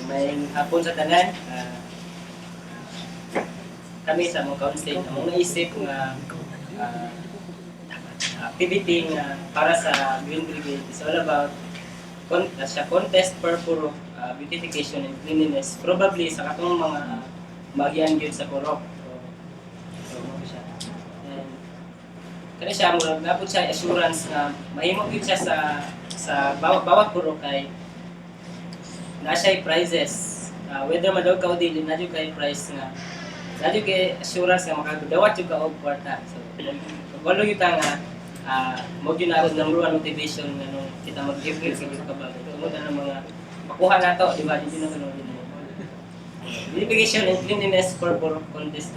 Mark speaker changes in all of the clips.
Speaker 1: May hapon sa tanan. Kami sa mga council, ang naisip nga activity nga para sa Green Brigade is all about sa contest for puro beautification and cleanliness. Probably sa katong mga magian gyud sa Purok. So mo siya. And kani siya murag napud siya assurance nga mahimo gyud siya sa bawat purok kay na siya prizes. Whether madaw ka o dili na jud kay prize nga dali kay assurance nga makadawat jud ka og kwarta. So walo gyud ta nga mo gyud na number one motivation nga nung kita mag-give sa gyud ka ba. Tungod na mga makuha nato di ba dili na kuno beautification and cleanliness for contest.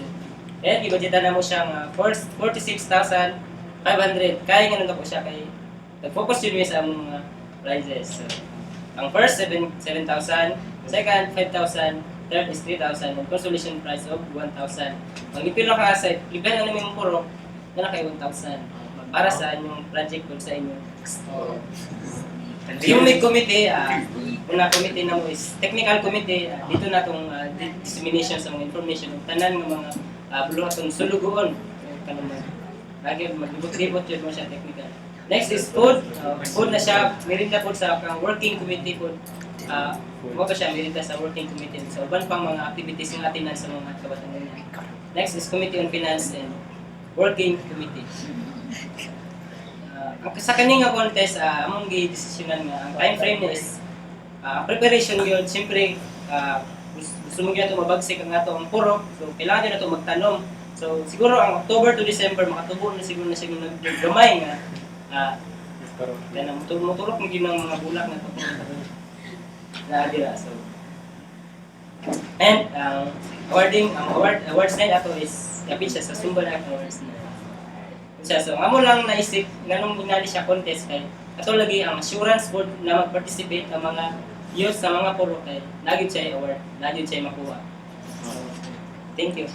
Speaker 1: Kaya gibudgetan na mo siya nga 46,500. Kaya nga nandito ko siya kay nag-focus yun sa mga prizes. So, ang first 7,000, second 5,000, third is 3,000, and consolation prize of 1,000. Ang ipilo ka sa ipihan na namin puro na kay 1,000 para sa inyong project o sa inyo. Yung may committee, una committee na mo is technical committee, dito na itong dissemination sa mga information, tanan ng mga buluhatong sulugoon. Lagi maglibot-libot yun mo siya technical. Next is food. Food na siya, merinda po sa working committee food. Mo ba siya merinda sa working committee. So, uban pang mga activities yung atinan sa mga kabataan niya. Next is Committee on Finance and Working Committee. Sa kaninga contest, among gi-desisyonan nga, ang time frame is preparation yun. Siyempre, gusto mo gina ito mabagsik ang ato ang puro. So, kailangan din na ito magtanom. So, siguro ang October to December, makatubo na siguro gamay nga. Kaya mutulok mo yun ang mga bulak na ito na-adira. So, and awards na ito is kapit siya sa Sumba Life Awards na. So, amo lang naisip, ganun ginali siya contest kay ato lagi ang assurance board na mag-participate ang mga youth sa mga puro kay lagi siya award, lagi siya makuha. So, thank you.